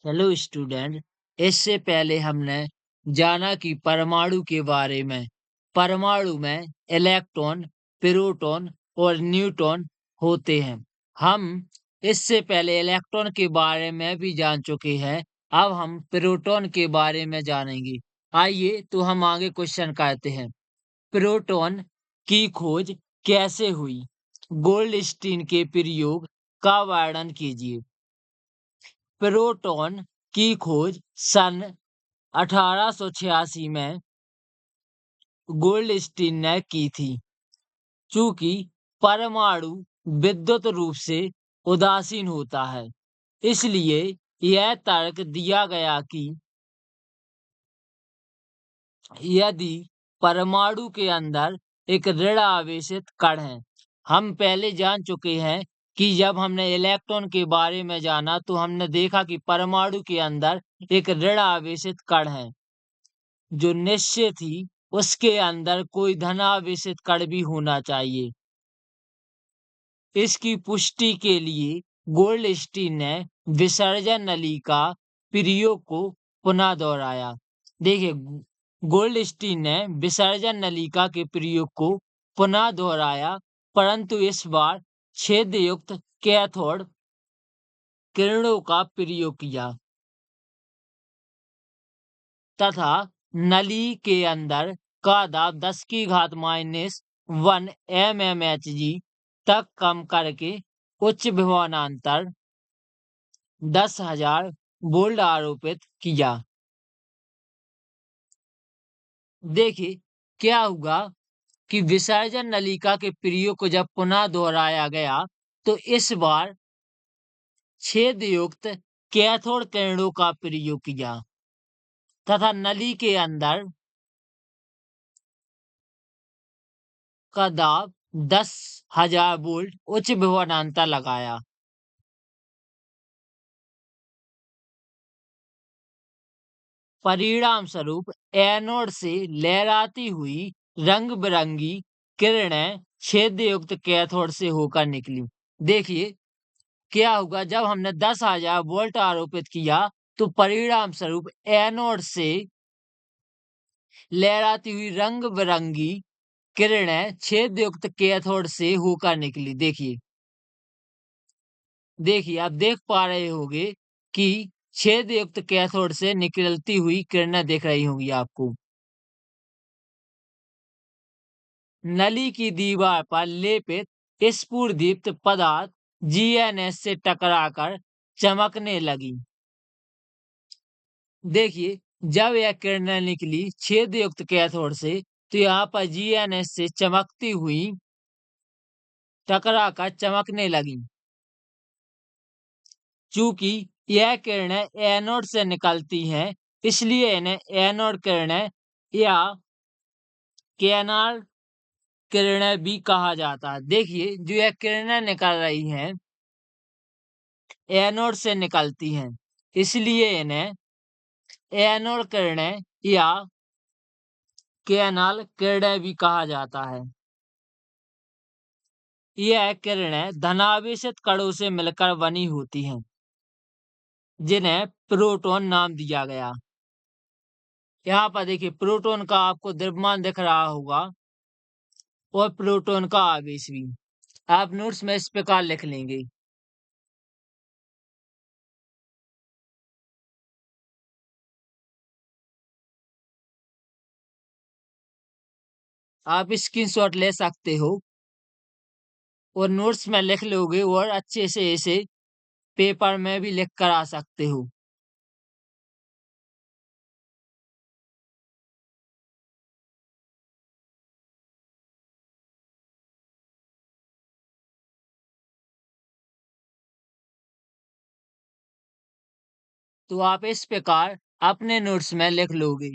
Hello student. इससे पहले हमने जाना कि परमाणु के बारे में। परमाणु में इलेक्ट्रॉन, प्रोटॉन और न्यूट्रॉन होते हैं। हम इससे पहले इलेक्ट्रॉन के बारे में भी जान चुके हैं। अब हम प्रोटॉन के बारे में जानेंगे। आइए तो हम आगे क्वेश्चन करते हैं। प्रोटॉन की खोज कैसे हुई? गोल्डस्टीन के प्रयोग का वर्णन कीजिए। प्रोटॉन की खोज सन 1886 में गोल्डस्टीन ने की थी। चूंकि परमाणु विद्युत रूप से उदासीन होता है, इसलिए यह तर्क दिया गया कि यदि परमाणु के अंदर एक ऋण आवेशित कण है। हम पहले जान चुके हैं कि जब हमने इलेक्ट्रॉन के बारे में जाना तो हमने देखा कि परमाणु के अंदर एक ऋण आवेशित कण है जो निश्चित ही उसके अंदर कोई धनावेशित कण भी होना चाहिए। इसकी पुष्टि के लिए गोल्डस्टीन ने विसर्जन नली का प्रयोग को पुनः दोहराया। देखिए, गोल्डस्टीन ने विसर्जन नलिका के प्रयोग को पुनः दोहराया, परंतु इस बार छेदयुक्त कैथोड किरणों का प्रयोग किया तथा नली के अंदर का दाब 10 की घात -1 mmHg तक कम करके उच्च विभवांतर 10,000 वोल्ट आरोपित किया। देखिए, क्या हुआ कि विसर्जन नलिका के प्रयोग को जब पुनः दोहराया गया तो इस बार छेदयुक्त कैथोड किरणों का प्रयोग किया तथा नली के अंदर का दाब 10,000 वोल्ट उच्च विभवांतर लगाया। परिणाम स्वरूप एनोड से लहराती हुई रंग बिरंगी किरणें छेदयुक्त कैथोड से होकर निकली। देखिए, क्या होगा जब हमने 10,000 वोल्ट आरोपित किया तो परिणाम स्वरूप एनोड से लहराती हुई रंग बिरंगी किरणें छेदयुक्त कैथोड से होकर निकली। देखिए, आप देख पा रहे होंगे कि छेदयुक्त कैथोड से निकलती हुई किरणें दिख रही होंगी आपको। नली की दीवार पर लेपित स्फुरदीप्त पदार्थ जीएनएस से टकराकर चमकने लगी। देखिए, जब यह किरणें निकली छेदयुक्त कैथोड से तो यहाँ पर जीएनएस से चमकती हुई टकराकर चमकने लगी। चूंकि यह किरणें एनोड से निकलती हैं, इसलिए इन्हें एनोड किरणें या कैनोड किरणें भी कहा जाता है। देखिए, जो यह किरणें निकल रही हैं एनोड से निकलती हैं, इसलिए इन्हें एनोड किरणें या कैनोड किरणें भी कहा जाता है। यह किरणें धनावेशित कणों से मिलकर बनी होती हैं, जिन्हें प्रोटॉन नाम दिया गया। यहाँ पर देखिए, प्रोटॉन का आपको द्रव्यमान दिख रहा होगा और प्रोटॉन का आवेश भी। आप नोट्स में इस प्रकार लिख लेंगे। आप स्क्रीनशॉट ले सकते हो और नोट्स में लिख लोगे और अच्छे से इसे पेपर में भी लिख कर आ सकते हो। तो आप इस प्रकार अपने नोट्स में लिख लोगे।